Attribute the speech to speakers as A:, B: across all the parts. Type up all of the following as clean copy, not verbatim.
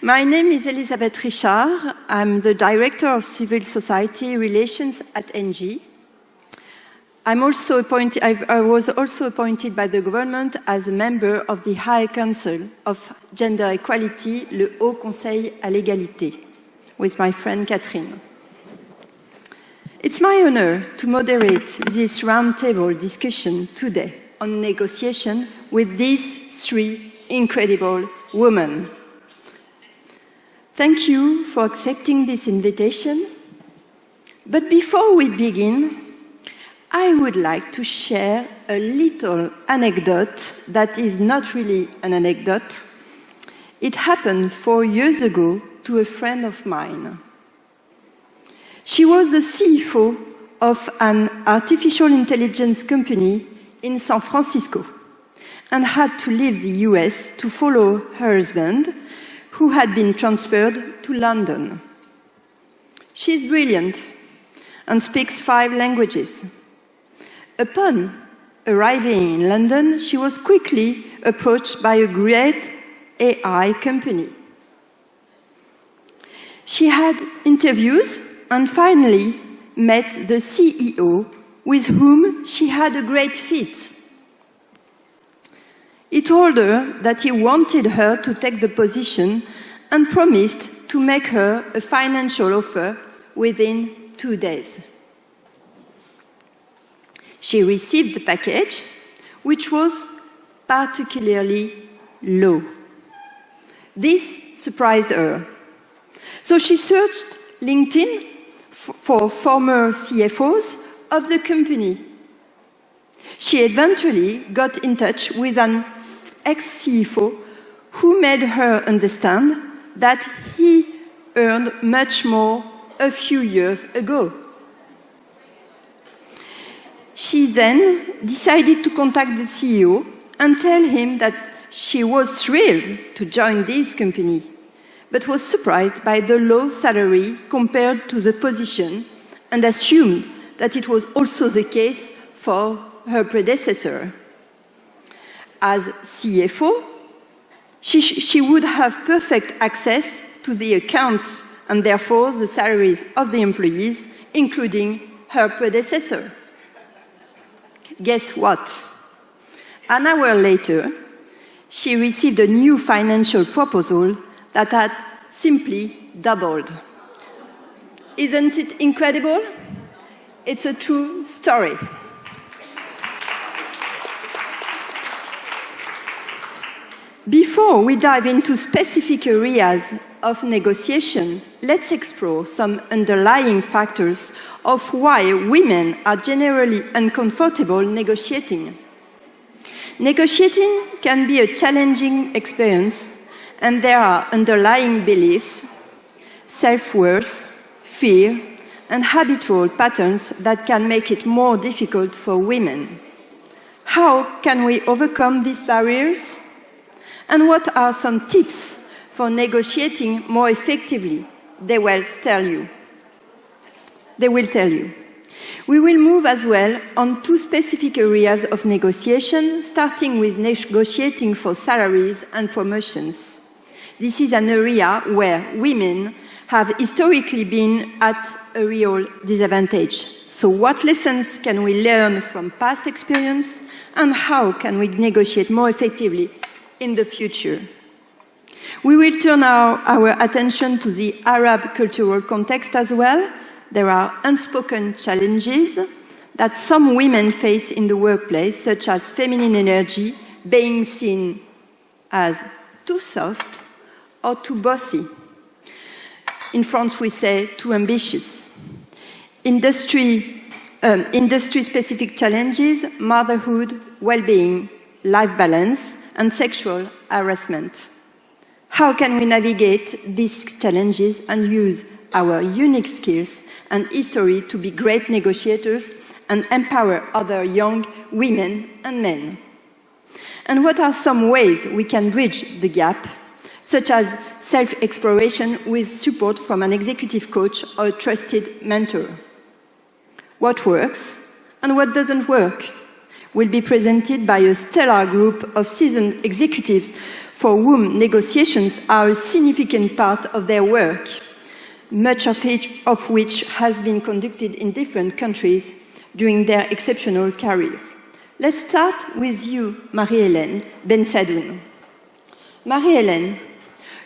A: My name is Elisabeth Richard. I'm the Director of Civil Society Relations at Engie. I was also appointed by the government as a member of the High Council of Gender Equality, le Haut Conseil à l'égalité, with my friend Catherine. It's my honor to moderate this roundtable discussion today on negotiation with these three incredible women. Thank you for accepting this invitation. But before we begin, I would like to share a little anecdote that is not really an anecdote. It happened 4 years ago to a friend of mine. She was the CFO of an artificial intelligence company in San Francisco and had to leave the US to follow her husband, who had been transferred to London. She's brilliant and speaks 5 languages. Upon arriving in London, she was quickly approached by a great AI company. She had interviews and finally met the CEO, with whom she had a great fit. He told her that he wanted her to take the position and promised to make her a financial offer within 2 days. She received the package, which was particularly low. This surprised her. So she searched LinkedIn for former CFOs of the company. She eventually got in touch with an ex-CFO who made her understand that he earned much more a few years ago. She then decided to contact the CEO and tell him that she was thrilled to join this company, but was surprised by the low salary compared to the position and assumed that it was also the case for her predecessor. As CFO, she would have perfect access to the accounts and therefore the salaries of the employees, including her predecessor. Guess what? An hour later, she received a new financial proposal that had simply doubled. Isn't it incredible? It's a true story. Before we dive into specific areas of negotiation, let's explore some underlying factors of why women are generally uncomfortable negotiating. Negotiating can be a challenging experience, and there are underlying beliefs, self-worth, fear, and habitual patterns that can make it more difficult for women. How can we overcome these barriers? And what are some tips for negotiating more effectively? They will tell you. We will move as well on 2 specific areas of negotiation, starting with negotiating for salaries and promotions. This is an area where women have historically been at a real disadvantage. So what lessons can we learn from past experience, and how can we negotiate more effectively in the future? We will turn our attention to the Arab cultural context as well. There are unspoken challenges that some women face in the workplace, such as feminine energy being seen as too soft or too bossy. In France, we say too ambitious. Industry-specific challenges, motherhood, well-being, life balance, and sexual harassment. How can we navigate these challenges and use our unique skills and history to be great negotiators and empower other young women and men? And what are some ways we can bridge the gap, such as self-exploration with support from an executive coach or a trusted mentor? What works and what doesn't work will be presented by a stellar group of seasoned executives for whom negotiations are a significant part of their work, much of which has been conducted in different countries during their exceptional careers. Let's start with you, Marie-Helene Bensadoun. Marie-Helene,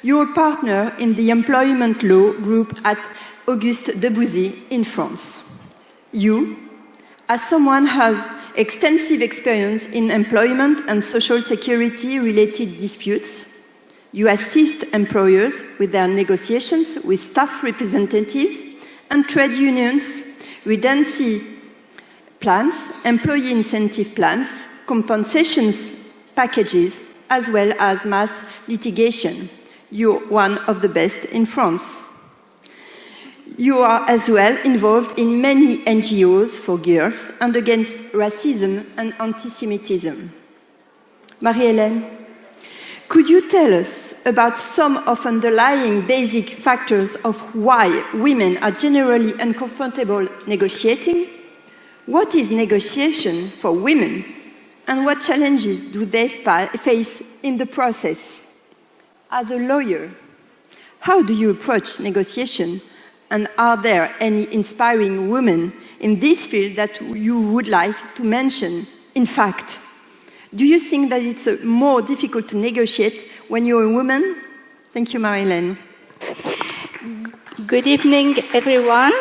A: you're a partner in the employment law group at Auguste Debouzy in France. You, as someone who has extensive experience in employment and social security-related disputes, you assist employers with their negotiations with staff representatives and trade unions, redundancy plans, employee incentive plans, compensations packages, as well as mass litigation. You're one of the best in France. You are as well involved in many NGOs for girls and against racism and anti-Semitism. Marie-Helene, could you tell us about some of underlying basic factors of why women are generally uncomfortable negotiating? What is negotiation for women, and what challenges do they face in the process? As a lawyer, how do you approach negotiation, and are there any inspiring women in this field that you would like to mention? In fact, do you think that it's more difficult to negotiate when you're a woman? Thank you, Marie-Helene.
B: Good evening, everyone.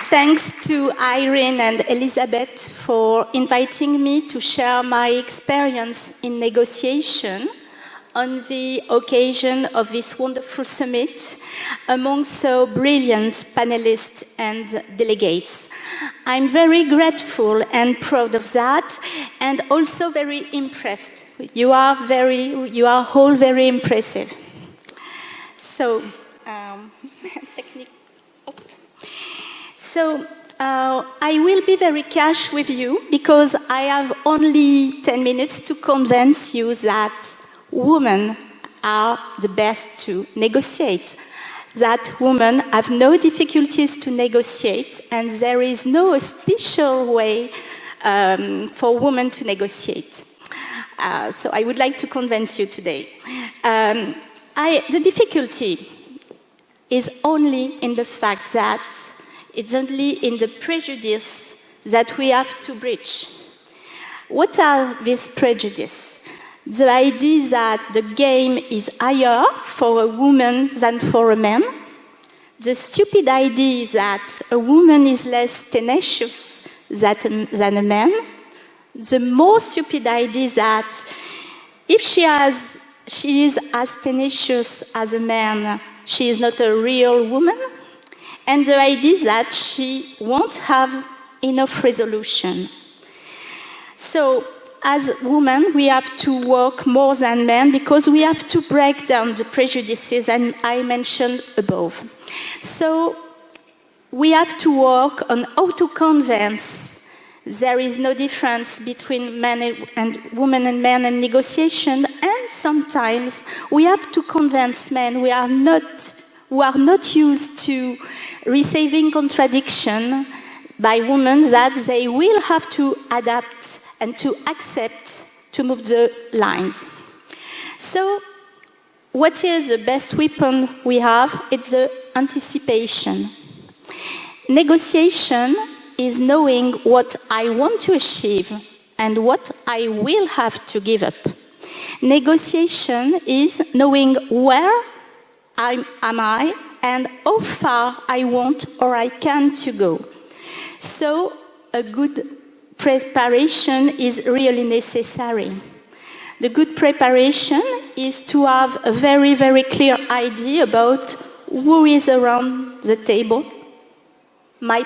B: Thanks to Irene and Elisabeth for inviting me to share my experience in negotiation on the occasion of this wonderful summit among so brilliant panelists and delegates. I'm very grateful and proud of that, and also very impressed. You are all very impressive. So, I will be very cash with you because I have only 10 minutes to convince you that women are the best to negotiate, that women have no difficulties to negotiate, and there is no special way for women to negotiate. So I would like to convince you today. The difficulty is only in the fact that it's only in the prejudice that we have to breach. What are these prejudices? The idea that the game is higher for a woman than for a man. The stupid idea that a woman is less tenacious than a man. The more stupid idea that if she is as tenacious as a man, she is not a real woman. And the idea that she won't have enough resolution. So, as women, we have to work more than men because we have to break down the prejudices that I mentioned above. So, we have to work on how to convince there is no difference between men and women and men in negotiation, and sometimes we have to convince men who are not used to receiving contradiction by women that they will have to adapt and to accept to move the lines. So, what is the best weapon we have? It's the anticipation. Negotiation is knowing what I want to achieve and what I will have to give up. Negotiation is knowing where am I and how far I want or I can to go. So a good preparation is really necessary. The good preparation is to have a very, very clear idea about who is around the table, my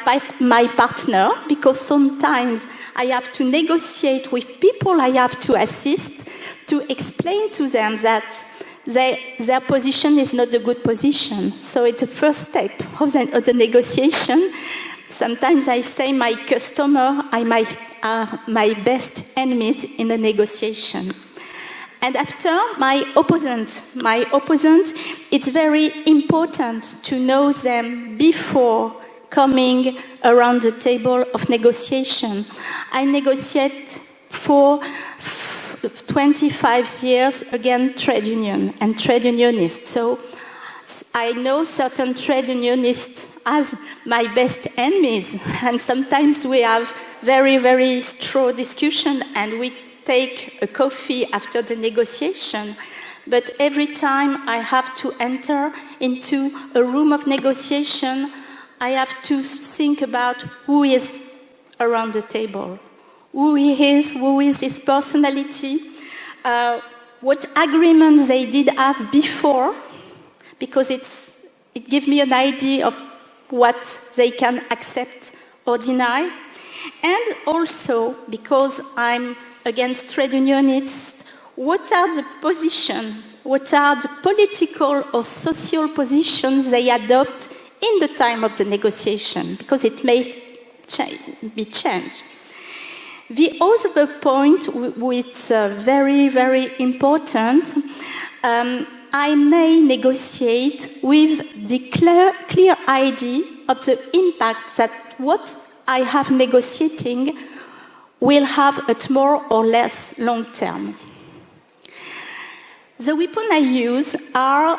B: partner, because sometimes I have to negotiate with people I have to assist to explain to them that their position is not a good position. So it's the first step of the negotiation. Sometimes I say my customer are my best enemies in a negotiation. And after my opponent, it's very important to know them before coming around the table of negotiation. I negotiate 25 years against trade union and trade unionists. So I know certain trade unionists as my best enemies, and sometimes we have very, very strong discussion and we take a coffee after the negotiation. But every time I have to enter into a room of negotiation, I have to think about who is around the table, who is his personality, what agreements they did have before, because it gives me an idea of what they can accept or deny. And also, because I'm against trade unionists, what are the positions, what are the political or social positions they adopt in the time of the negotiation, because it may be changed. The other point, which is very, very important, I may negotiate with the clear idea of the impact that what I have negotiating will have at more or less long term. The weapons I use are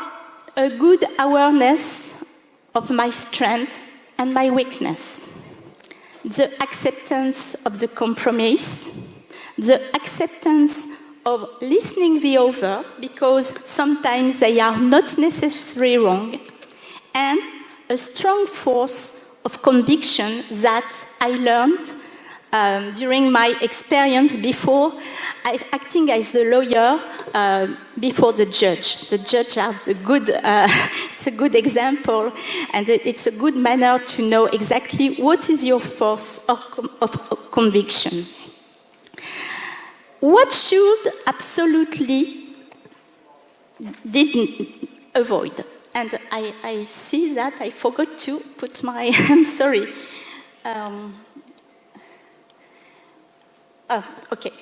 B: a good awareness of my strength and my weakness, the acceptance of the compromise, the acceptance of listening the others, because sometimes they are not necessarily wrong, and a strong force of conviction that I learned during my experience before acting as a lawyer before the judge. The judge has it's a good example, and it's a good manner to know exactly what is your force of conviction. What should absolutely didn't avoid? And I see that I forgot to put my, I'm sorry. Okay.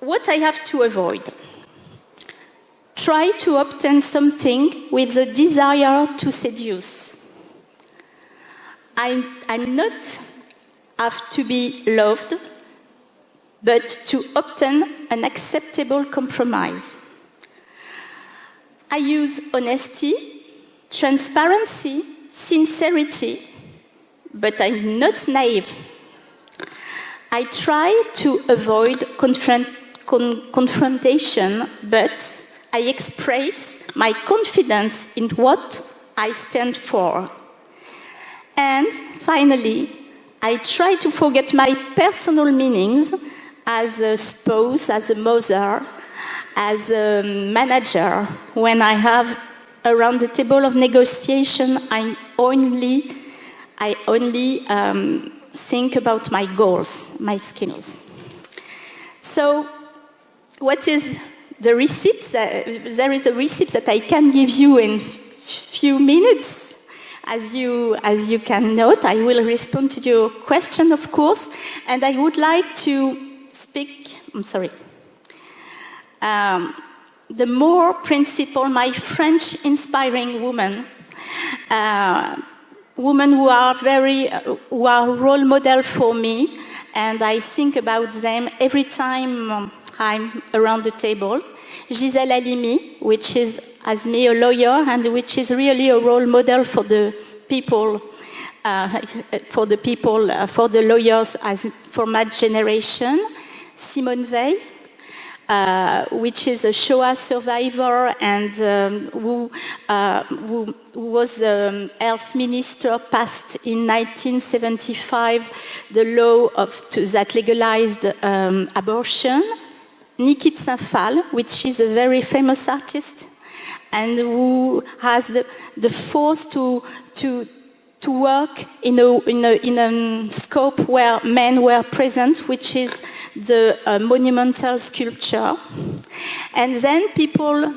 B: What I have to avoid? Try to obtain something with the desire to seduce. I'm not have to be loved, but to obtain an acceptable compromise. I use honesty, transparency, sincerity, but I'm not naive. I try to avoid confrontation, but I express my confidence in what I stand for. And finally, I try to forget my personal meanings as a spouse, as a mother, as a manager. When I have around the table of negotiation, I only think about my goals, my skills. So, what is the recipe? There is a recipe that I can give you in few minutes. As you can note, I will respond to your question, of course, and I would like to speak. I'm sorry. The more principle, my French inspiring women. Women who are role model for me, and I think about them every time I'm around the table. Gisèle Halimi, which is, as me, a lawyer, and which is really a role model for the people, for the lawyers, as for my generation. Simone Veil, which is a Shoah survivor and who was the health minister, passed in 1975 the law that legalized abortion. Nikit Saint-Phal, which is a very famous artist and who has the force to work in a scope where men were present, which is the monumental sculpture. And then people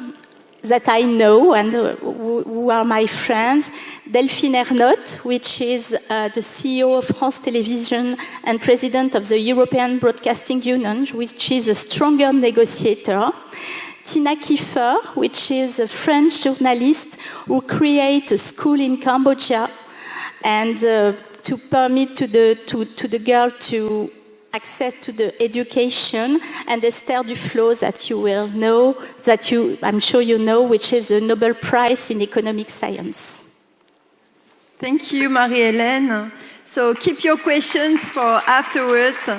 B: that I know and who are my friends, Delphine Ernotte, which is the CEO of France Television and president of the European Broadcasting Union, which is a stronger negotiator. Tina Kiefer, which is a French journalist who created a school in Cambodia and to permit to the girl to access to the education, and Esther Duflo that you will know, I'm sure you know, which is a Nobel Prize in Economic Science.
A: Thank you, Marie-Hélène. So keep your questions for afterwards.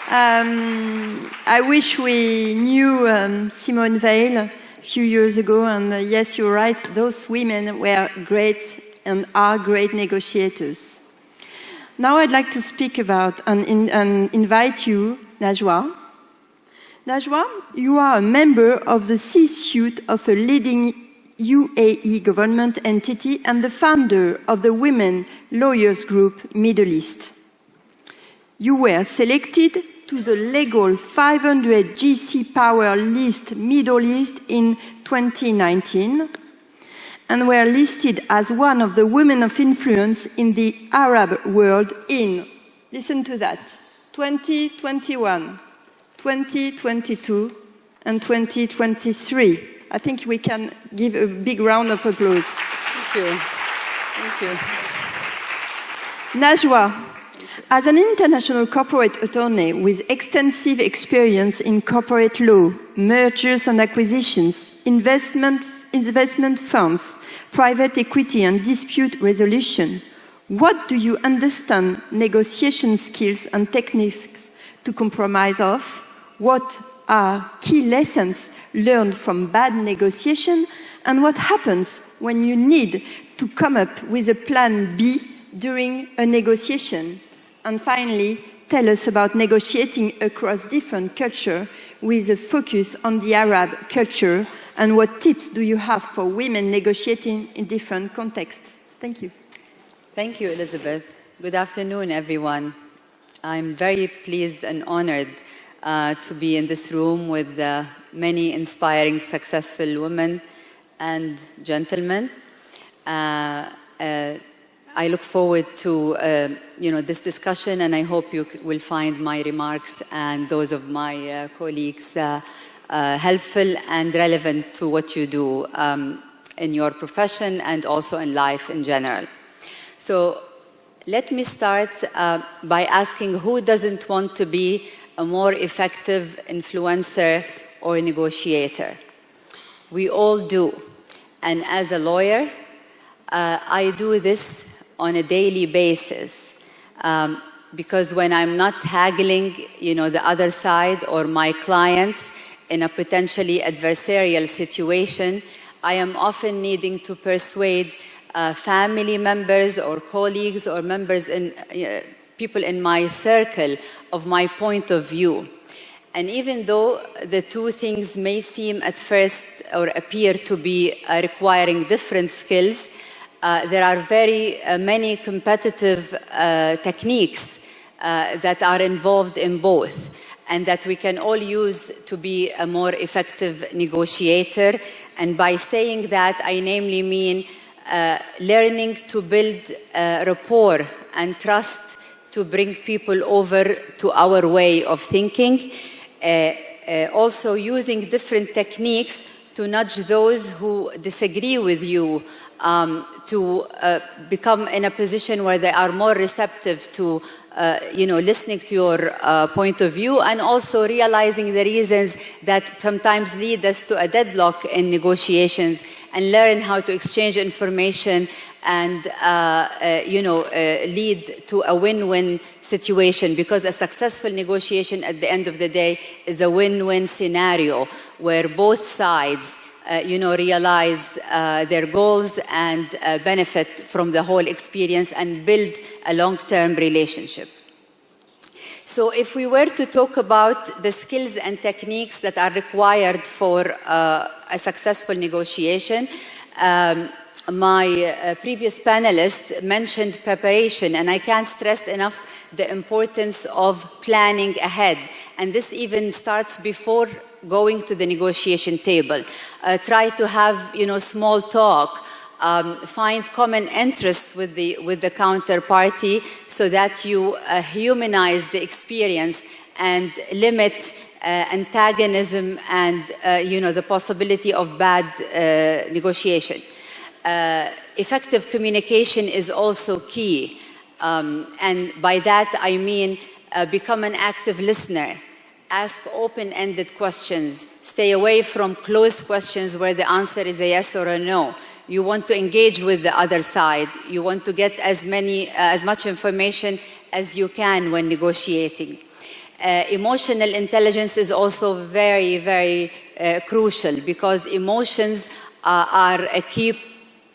A: I wish we knew Simone Weil a few years ago, and yes, you're right, those women were great and are great negotiators. Now I'd like to speak about and invite you, Najwa. Najwa, you are a member of the C-suite of a leading UAE government entity and the founder of the Women Lawyers Group Middle East. You were selected to the legal 500 GC Power List Middle East in 2019 and were listed as one of the women of influence in the Arab world in, listen to that, 2021, 2022, and 2023. I think we can give a big round of applause.
C: Thank you. Thank you.
A: Najwa, as an international corporate attorney with extensive experience in corporate law, mergers and acquisitions, investment funds, private equity and dispute resolution, what do you understand negotiation skills and techniques to compromise of? What are key lessons learned from bad negotiation, and what happens when you need to come up with a plan B during a negotiation? And finally, tell us about negotiating across different cultures with a focus on the Arab culture, and what tips do you have for women negotiating in different contexts? Thank you.
C: Thank you, Elisabeth. Good afternoon, everyone. I'm very pleased and honored to be in this room with many inspiring, successful women and gentlemen. I look forward to this discussion, and I hope you will find my remarks and those of my colleagues helpful and relevant to what you do in your profession and also in life in general. So let me start by asking, who doesn't want to be a more effective influencer or negotiator? We all do. And as a lawyer, I do this on a daily basis because when I'm not haggling, the other side or my clients in a potentially adversarial situation, I am often needing to persuade family members or colleagues or members in people in my circle of my point of view. And even though the two things may seem at first or appear to be requiring different skills, there are very many competitive techniques that are involved in both, and that we can all use to be a more effective negotiator. And by saying that, I namely mean learning to build rapport and trust to bring people over to our way of thinking. Also using different techniques to nudge those who disagree with you to become in a position where they are more receptive to listening to your point of view, and also realizing the reasons that sometimes lead us to a deadlock in negotiations, and learn how to exchange information and lead to a win-win situation, because a successful negotiation at the end of the day is a win-win scenario where both sides realize their goals and benefit from the whole experience and build a long-term relationship. So if we were to talk about the skills and techniques that are required for a successful negotiation, my previous panelist mentioned preparation, and I can't stress enough the importance of planning ahead. And this even starts before going to the negotiation table. Try to have small talk, find common interests with the counterparty so that you humanize the experience and limit antagonism and the possibility of bad negotiation. Effective communication is also key, and by that I mean become an active listener. Ask open-ended questions. Stay away from closed questions where the answer is a yes or a no. You want to engage with the other side. You want to get as much information as you can when negotiating. Emotional intelligence is also very, very crucial, because emotions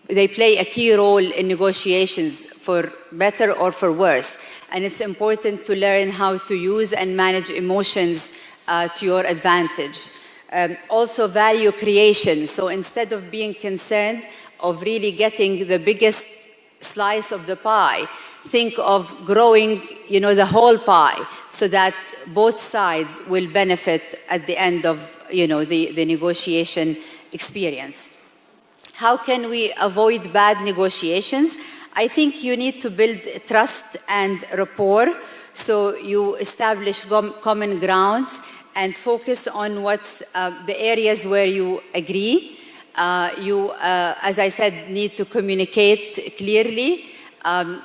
C: they play a key role in negotiations, for better or for worse. And it's important to learn how to use and manage emotions to your advantage. Also value creation. So instead of being concerned of really getting the biggest slice of the pie, think of growing, the whole pie, so that both sides will benefit at the end of, the negotiation experience. How can we avoid bad negotiations? I think you need to build trust and rapport, so you establish common grounds and focus on what's the areas where you agree. You, as I said, need to communicate clearly.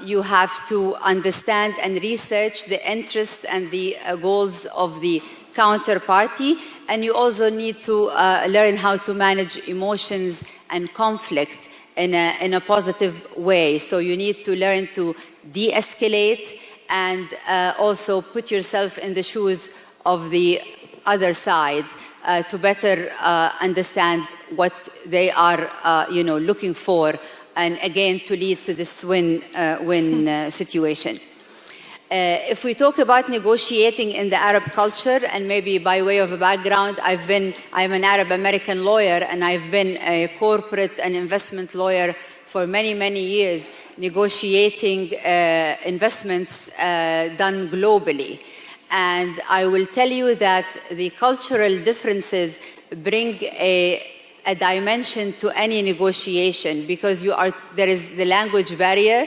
C: You have to understand and research the interests and the goals of the counterparty, and you also need to learn how to manage emotions and conflict in a positive way. So you need to learn to de-escalate and also put yourself in the shoes of the other side to better understand what they are looking for, and again to lead to this win-win situation. If we talk about negotiating in the Arab culture, and maybe by way of a background, I'm an Arab American lawyer, and I've been a corporate and investment lawyer for many, many years, negotiating investments done globally. And I will tell you that the cultural differences bring a dimension to any negotiation, because there is the language barrier,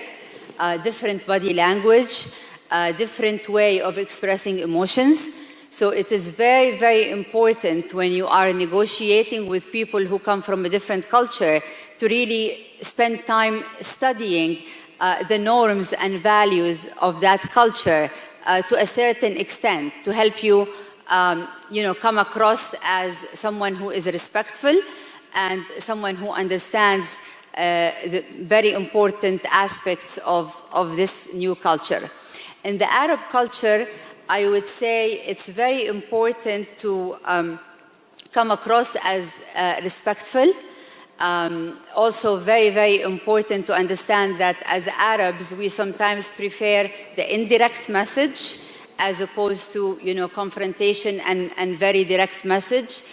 C: different body language, a different way of expressing emotions. So it is very, very important when you are negotiating with people who come from a different culture to really spend time studying the norms and values of that culture to a certain extent, to help you, come across as someone who is respectful and someone who understands the very important aspects of this new culture. In the Arab culture, I would say it's very important to come across as respectful. Also very, very important to understand that as Arabs, we sometimes prefer the indirect message as opposed to, confrontation and very direct message.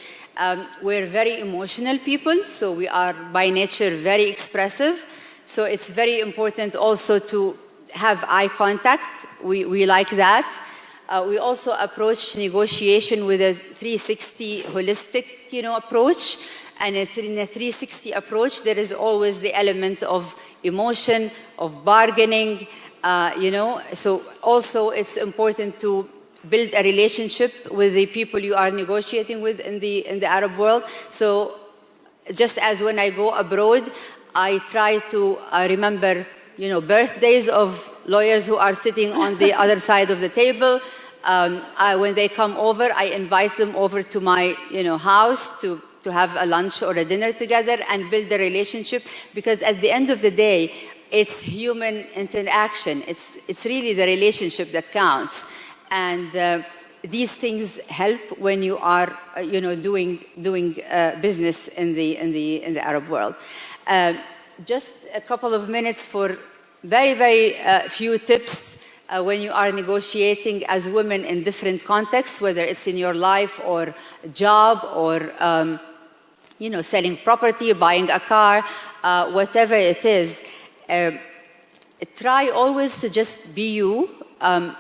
C: We're very emotional people, so we are by nature very expressive. So it's very important also to have eye contact. We like that. We also approach negotiation with a 360 holistic, approach. And in a 360 approach, there is always the element of emotion, of bargaining, So also it's important to build a relationship with the people you are negotiating with in the Arab world. So just as when I go abroad, I try to remember, birthdays of lawyers who are sitting on the other side of the table. When they come over, I invite them over to my, house to have a lunch or a dinner together and build a relationship, because at the end of the day, it's human interaction. It's really the relationship that counts. And these things help when you are, doing business in the Arab world. Just a couple of minutes for very, very few tips when you are negotiating as women in different contexts, whether it's in your life or job or, selling property, buying a car, whatever it is. Try always to just be you,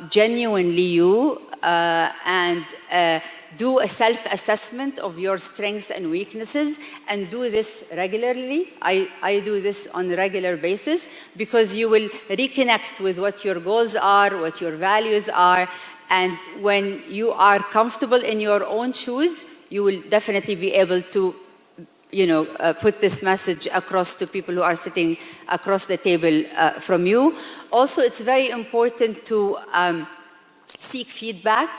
C: genuinely you, and do a self-assessment of your strengths and weaknesses, and do this regularly. I do this on a regular basis, because you will reconnect with what your goals are, what your values are, and when you are comfortable in your own shoes, you will definitely be able to put this message across to people who are sitting across the table from you. Also, it's very important to seek feedback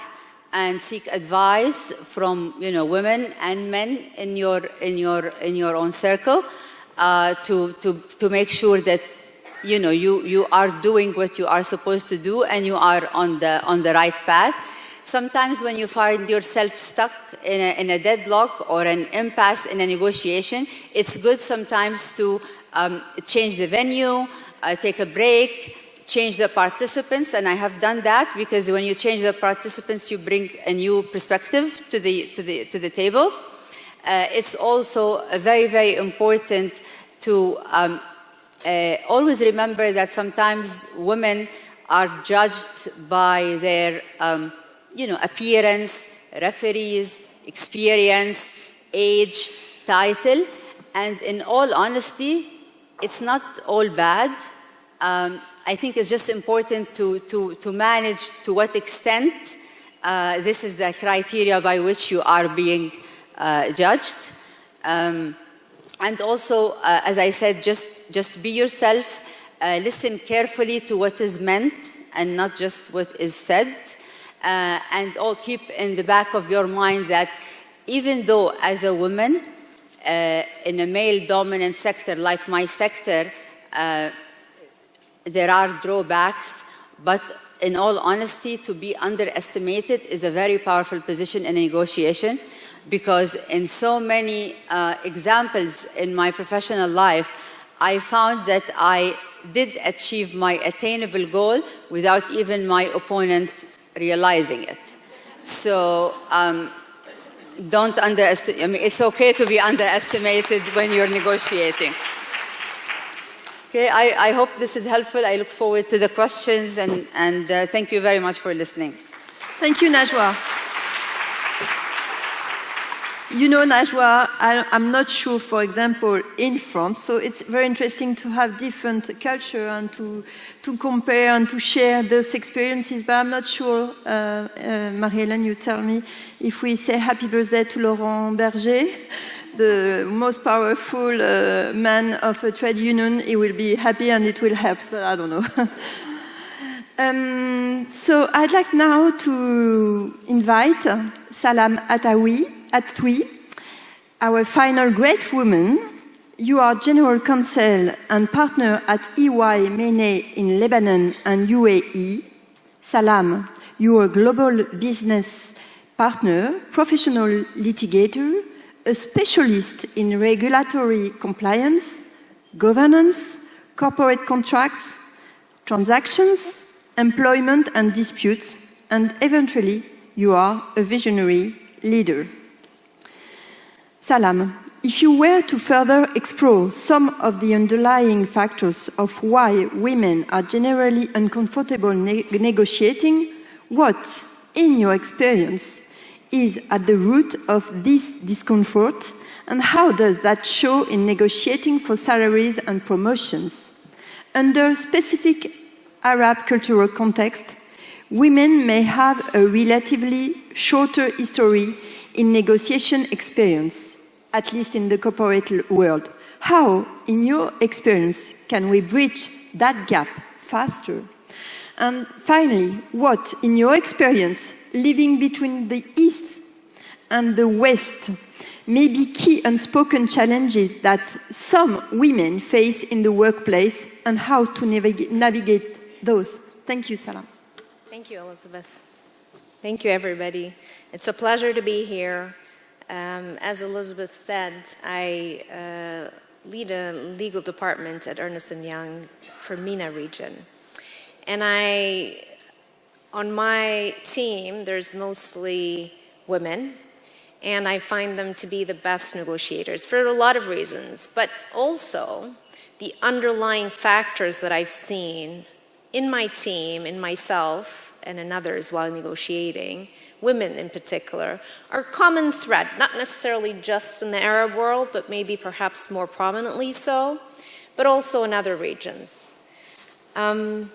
C: and seek advice from women and men in your own circle to make sure that you are doing what you are supposed to do and you are on the right path. Sometimes when you find yourself stuck in a deadlock or an impasse in a negotiation, it's good sometimes to change the venue, take a break, change the participants, and I have done that, because when you change the participants, you bring a new perspective to the table. It's also very, very important to always remember that sometimes women are judged by their appearance, referees, experience, age, title, and in all honesty, it's not all bad. I think it's just important to manage to what extent this is the criteria by which you are being judged. And also, as I said, just be yourself, listen carefully to what is meant and not just what is said. And all keep in the back of your mind that even though as a woman in a male-dominant sector like my sector, there are drawbacks, but in all honesty, to be underestimated is a very powerful position in a negotiation, because in so many examples in my professional life, I found that I did achieve my attainable goal without even my opponent realizing it. So don't underestimate. I mean, it's okay to be underestimated when you're negotiating. Okay, I hope this is helpful. I look forward to the questions, and thank you very much for listening.
A: Thank you, Najwa. Najwa, I'm not sure, for example, in France, so it's very interesting to have different culture and to compare and to share those experiences, but I'm not sure, Marie-Hélène, you tell me, if we say happy birthday to Laurent Berger, the most powerful man of a trade union, he will be happy and it will help, but I don't know. So I'd like now to invite Salam Atoui, our final great woman. You are General Counsel and partner at EY MENA in Lebanon and UAE. Salam, you are a global business partner, professional litigator, a specialist in regulatory compliance, governance, corporate contracts, transactions, employment and disputes, and eventually you are a visionary leader. Salam, if you were to further explore some of the underlying factors of why women are generally uncomfortable negotiating, what, in your experience, is at the root of this discomfort, and how does that show in negotiating for salaries and promotions? Under specific Arab cultural context, women may have a relatively shorter history in negotiation experience, at least in the corporate world. How, in your experience, can we bridge that gap faster? And finally, what, in your experience, living between the East and the West, may be key unspoken challenges that some women face in the workplace, and how to navigate those? Thank you, Salam.
D: Thank you, Elisabeth. Thank you, everybody. It's a pleasure to be here. As Elisabeth said, I lead a legal department at Ernst & Young for MENA region. And on my team, there's mostly women, and I find them to be the best negotiators for a lot of reasons, but also the underlying factors that I've seen in my team, in myself, and in others while negotiating, women in particular, are a common thread, not necessarily just in the Arab world, but maybe perhaps more prominently so, but also in other regions. Can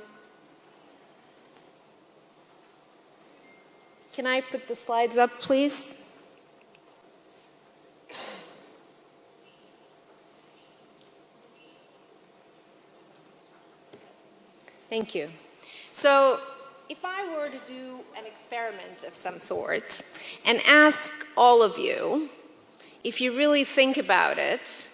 D: I put the slides up, please? Thank you. So if I were to do an experiment of some sort and ask all of you, if you really think about it,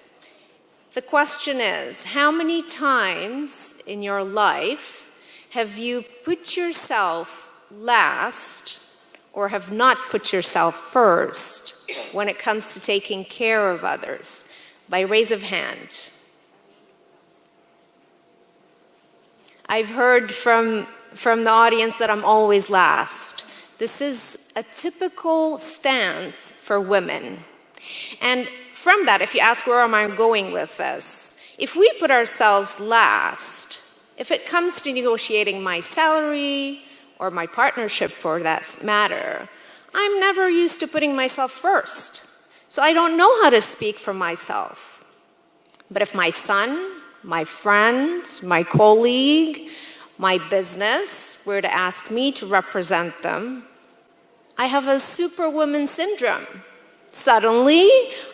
D: the question is, how many times in your life have you put yourself last or have not put yourself first when it comes to taking care of others? By raise of hand. I've heard from the audience that I'm always last. This is a typical stance for women. And from that, if you ask where am I going with this, if we put ourselves last, if it comes to negotiating my salary or my partnership for that matter, I'm never used to putting myself first. So I don't know how to speak for myself. But if my son, my friend, my colleague, my business were to ask me to represent them, I have a superwoman syndrome. Suddenly,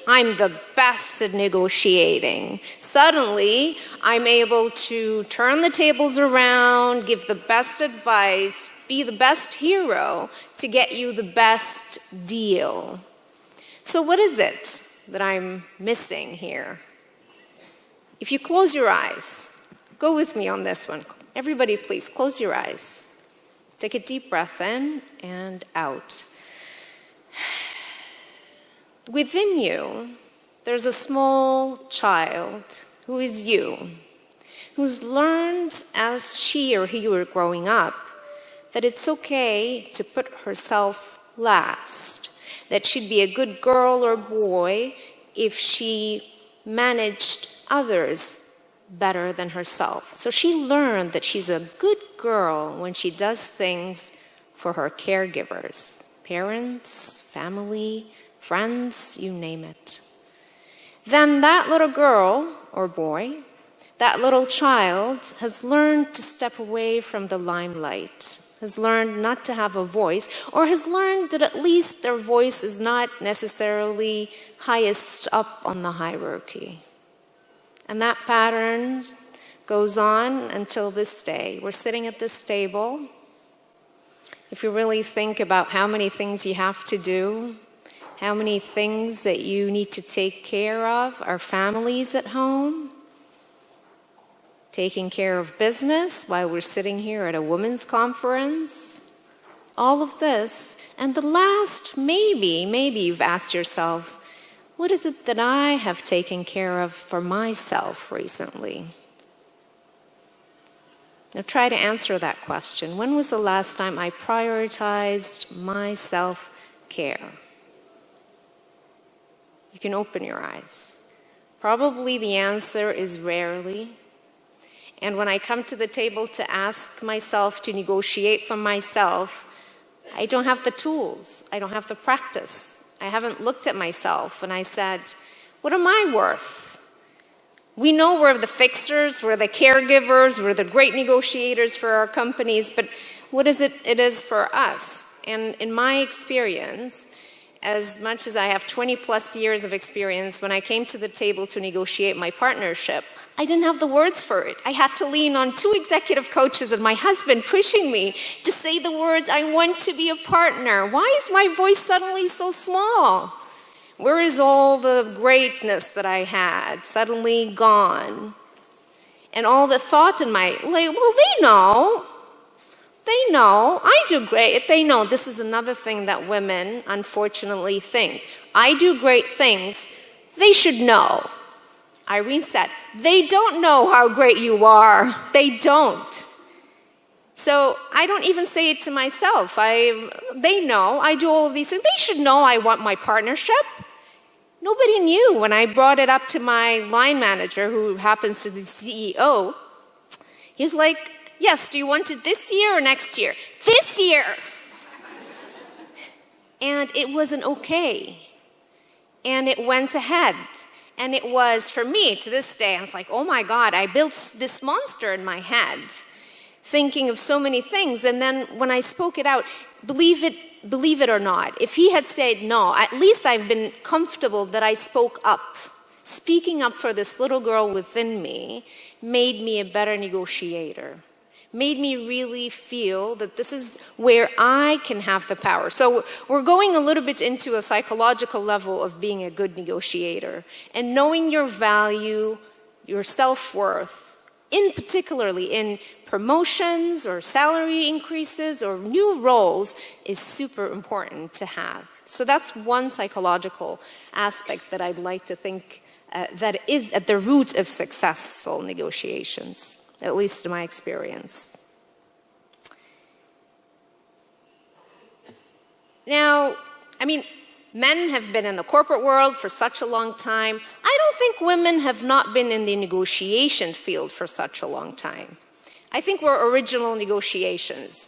D: I'm the best at negotiating. Suddenly, I'm able to turn the tables around, give the best advice, be the best hero to get you the best deal. So what is it that I'm missing here? If you close your eyes, go with me on this one. Everybody, please, close your eyes. Take a deep breath in and out. Within you, there's a small child who is you, who's learned as she or he were growing up that it's okay to put herself last, that she'd be a good girl or boy if she managed others better than herself. So she learned that she's a good girl when she does things for her caregivers, parents, family, friends, you name it. Then that little girl or boy, that little child has learned to step away from the limelight, has learned not to have a voice, or has learned that at least their voice is not necessarily highest up on the hierarchy. And that pattern goes on until this day. We're sitting at this table. If you really think about how many things you have to do, how many things that you need to take care of, our families at home, taking care of business while we're sitting here at a women's conference, all of this. And the last, maybe you've asked yourself, what is it that I have taken care of for myself recently? Now try to answer that question. When was the last time I prioritized my self-care? You can open your eyes. Probably the answer is rarely. And when I come to the table to ask myself to negotiate for myself, I don't have the tools. I don't have the practice. I haven't looked at myself and I said, what am I worth? We know we're the fixers, we're the caregivers, we're the great negotiators for our companies, but what is it is for us? And in my experience, as much as I have 20 plus years of experience, when I came to the table to negotiate my partnership, I didn't have the words for it. I had to lean on 2 executive coaches and my husband pushing me to say the words, I want to be a partner. Why is my voice suddenly so small? Where is all the greatness that I had suddenly gone? And all the thought in my, well, they know. They know, I do great. They know. This is another thing that women unfortunately think. I do great things. They should know. Irene said, they don't know how great you are. They don't. So I don't even say it to myself. They know, I do all of these things. They should know I want my partnership. Nobody knew when I brought it up to my line manager, who happens to be the CEO. He was like, yes, do you want it this year or next year? This year! And it wasn't okay. And it went ahead. And it was, for me, to this day, I was like, oh my God, I built this monster in my head, thinking of so many things. And then when I spoke it out, believe it or not, if he had said no, at least I've been comfortable that I spoke up. Speaking up for this little girl within me made me a better negotiator. made me really feel that this is where I can have the power. So we're going a little bit into a psychological level of being a good negotiator and knowing your value, your self-worth, particularly in promotions or salary increases or new roles is super important to have. So that's one psychological aspect that I'd like to think that is at the root of successful negotiations, at least in my experience. Now, I mean, men have been in the corporate world for such a long time. I don't think women have not been in the negotiation field for such a long time. I think we're original negotiations.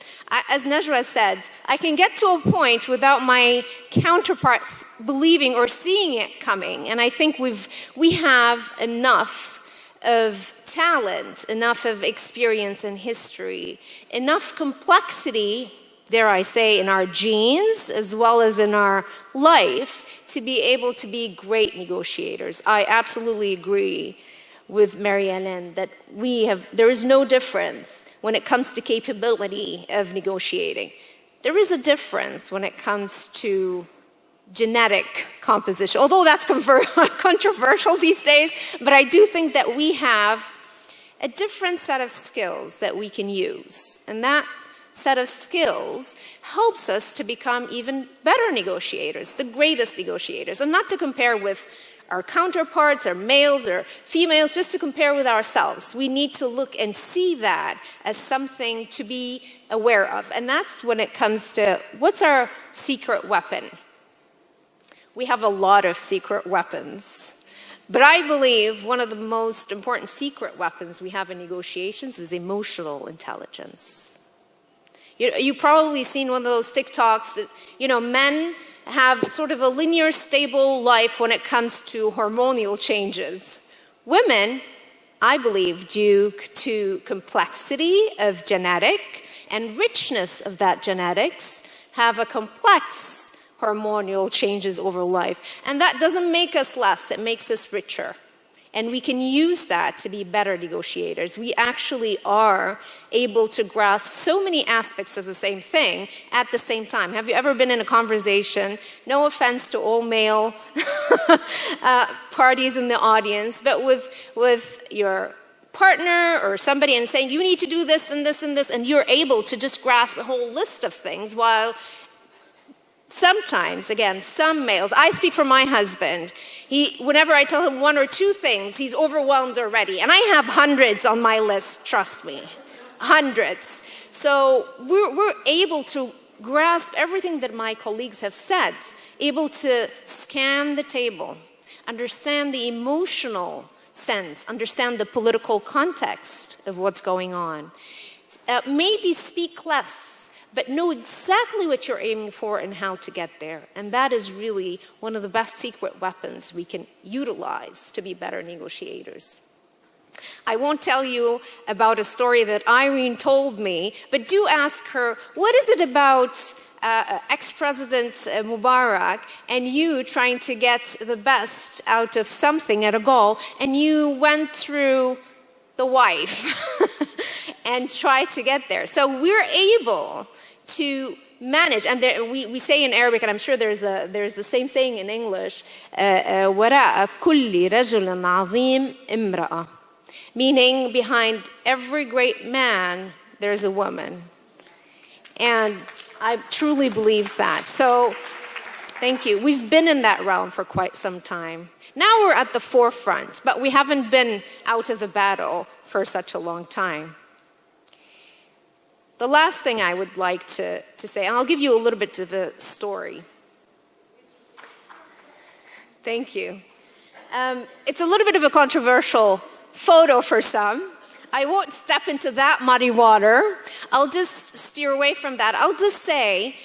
D: As Najwa said, I can get to a point without my counterpart believing or seeing it coming. And I think we have enough of talent, enough of experience and history, enough complexity, dare I say, in our genes as well as in our life to be able to be great negotiators. I absolutely agree with Helene that there is no difference when it comes to capability of negotiating. There is a difference when it comes to genetic composition, although that's controversial these days, but I do think that we have a different set of skills that we can use. And that set of skills helps us to become even better negotiators, the greatest negotiators, and not to compare with our counterparts, or males or females, just to compare with ourselves. We need to look and see that as something to be aware of. And that's when it comes to what's our secret weapon. We have a lot of secret weapons. But I believe one of the most important secret weapons we have in negotiations is emotional intelligence. You've probably seen one of those TikToks that, men have sort of a linear, stable life when it comes to hormonal changes. Women, I believe, due to complexity of genetic and richness of that genetics, have a complex hormonal changes over life. And that doesn't make us less, it makes us richer. And we can use that to be better negotiators. We actually are able to grasp so many aspects of the same thing at the same time. Have you ever been in a conversation, no offense to all male parties in the audience, but with your partner or somebody and saying, you need to do this and this and this, and you're able to just grasp a whole list of things, while sometimes, again, some males, I speak for my husband, whenever I tell him one or two things, he's overwhelmed already. And I have hundreds on my list, trust me, hundreds. So we're able to grasp everything that my colleagues have said, able to scan the table, understand the emotional sense, understand the political context of what's going on. Maybe speak less, but know exactly what you're aiming for and how to get there. And that is really one of the best secret weapons we can utilize to be better negotiators. I won't tell you about a story that Irene told me, but do ask her, what is it about ex-President Mubarak and you trying to get the best out of something at a goal, and you went through the wife and tried to get there. So we're able to manage, and we say in Arabic, and I'm sure there's the same saying in English, وراء كل رجل عظيم امرأة, meaning behind every great man there's a woman. And I truly believe that. So thank you. We've been in that realm for quite some time. Now we're at the forefront, but we haven't been out of the battle for such a long time. The last thing I would like to say, and I'll give you a little bit of a story. Thank you. It's a little bit of a controversial photo for some. I won't step into that muddy water. I'll just steer away from that. I'll just say,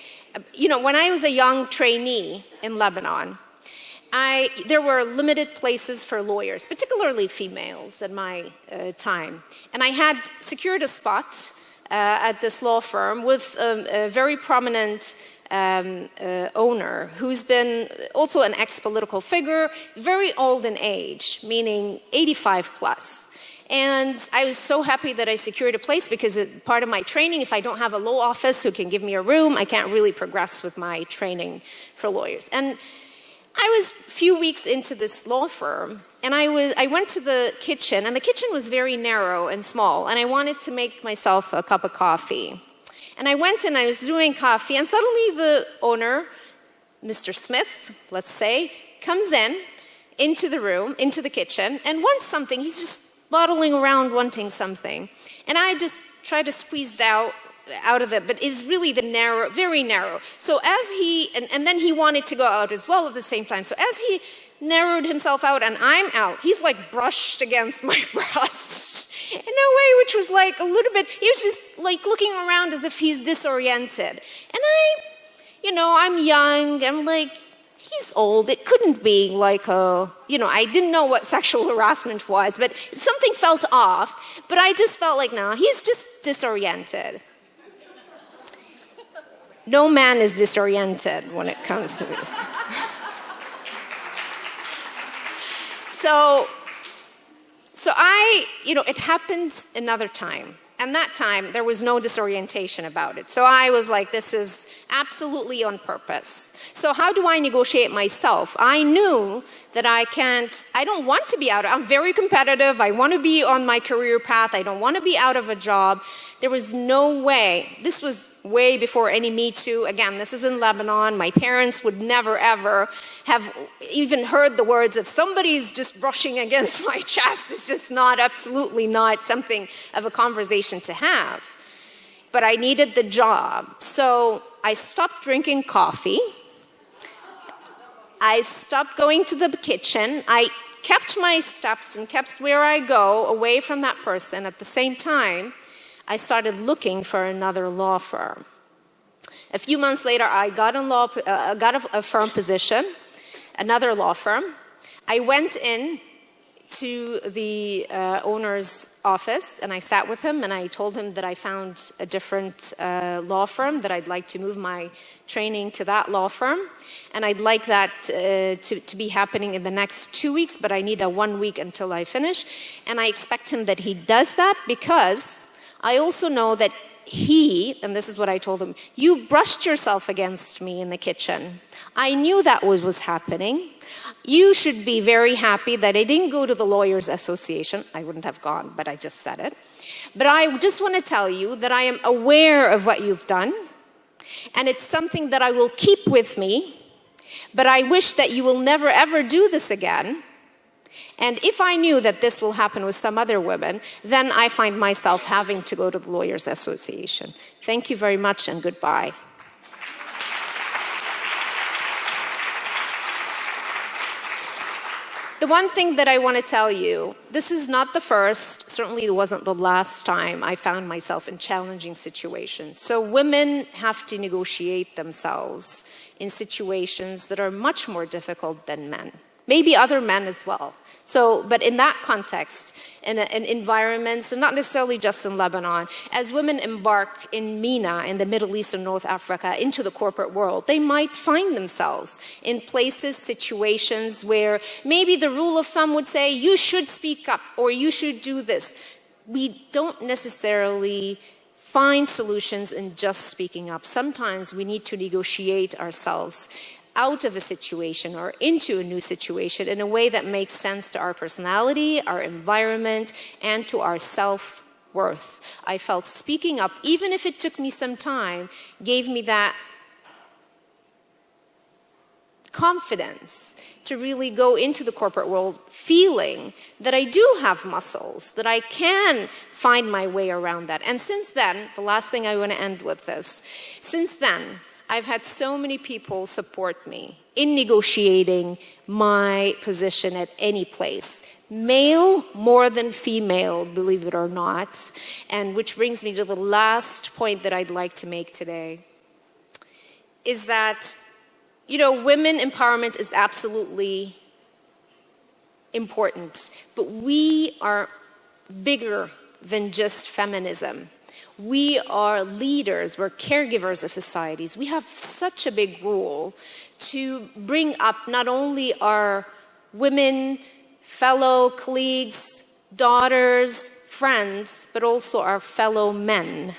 D: when I was a young trainee in Lebanon, there were limited places for lawyers, particularly females at my time. And I had secured a spot at this law firm with a very prominent owner who's been also an ex-political figure, very old in age, meaning 85 plus. And I was so happy that I secured a place because part of my training, if I don't have a law office who can give me a room, I can't really progress with my training for lawyers. And I was a few weeks into this law firm, and I went to the kitchen, and the kitchen was very narrow and small, and I wanted to make myself a cup of coffee. And I went and I was doing coffee, and suddenly the owner, Mr. Smith, let's say, comes into the room, into the kitchen, and wants something. He's just bottling around wanting something. And I just tried to squeeze it out of it, but it's really the narrow, very narrow. So as he, and then he wanted to go out as well at the same time. So as he narrowed himself out and I'm out, he's like brushed against my breast in a way which was like a little bit, he was just like looking around as if he's disoriented. And I'm young, I'm like, he's old, it couldn't be like I didn't know what sexual harassment was, but something felt off, but I just felt like, no, he's just disoriented. No man is disoriented when it comes to me. So it happened another time. And that time, there was no disorientation about it. So I was like, this is absolutely on purpose. So how do I negotiate myself? I knew that I don't want to be I'm very competitive. I want to be on my career path. I don't want to be out of a job. There was no way. This was way before any Me Too. Again, this is in Lebanon. My parents would never, ever have even heard the words, if somebody's just brushing against my chest, it's just absolutely not something of a conversation to have. But I needed the job. So I stopped drinking coffee. I stopped going to the kitchen. I kept my steps and kept where I go away from that person. At the same time, I started looking for another law firm. A few months later, I got a firm position, another law firm. I went in to the owner's office and I sat with him and I told him that I found a different law firm, that I'd like to move my training to that law firm, and I'd like that to be happening in the next 2 weeks, but I need 1 week until I finish. And I expect him that he does that because I also know that and this is what I told him, you brushed yourself against me in the kitchen. I knew that was happening. You should be very happy that I didn't go to the Lawyers Association. I wouldn't have gone, but I just said it. But I just want to tell you that I am aware of what you've done, and it's something that I will keep with me, but I wish that you will never ever do this again. And if I knew that this will happen with some other women, then I find myself having to go to the Lawyers Association. Thank you very much and goodbye. The one thing that I want to tell you, this is not the first, certainly it wasn't the last time I found myself in challenging situations. So women have to negotiate themselves in situations that are much more difficult than men. Maybe other men as well. But in that context, in environments, and not necessarily just in Lebanon, as women embark in MENA, in the Middle East and North Africa, into the corporate world, they might find themselves in places, situations where maybe the rule of thumb would say, you should speak up, or you should do this. We don't necessarily find solutions in just speaking up. Sometimes we need to negotiate ourselves out of a situation or into a new situation in a way that makes sense to our personality, our environment, and to our self-worth. I felt speaking up, even if it took me some time, gave me that confidence to really go into the corporate world feeling that I do have muscles, that I can find my way around that. And since then, the last thing I want to end with this, since then, I've had so many people support me in negotiating my position at any place. Male more than female, believe it or not. And which brings me to the last point that I'd like to make today, is that, women empowerment is absolutely important, but we are bigger than just feminism. We are leaders, we're caregivers of societies. We have such a big role to bring up not only our women, fellow colleagues, daughters, friends, but also our fellow men,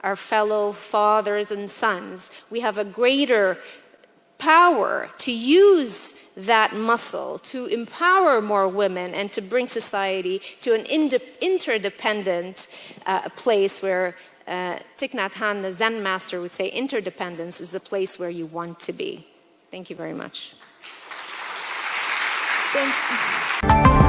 D: our fellow fathers and sons. We have a greater power to use that muscle to empower more women and to bring society to an interdependent place where Thich Nhat Hanh, the Zen master, would say interdependence is the place where you want to be. Thank you very much.
A: Thank you.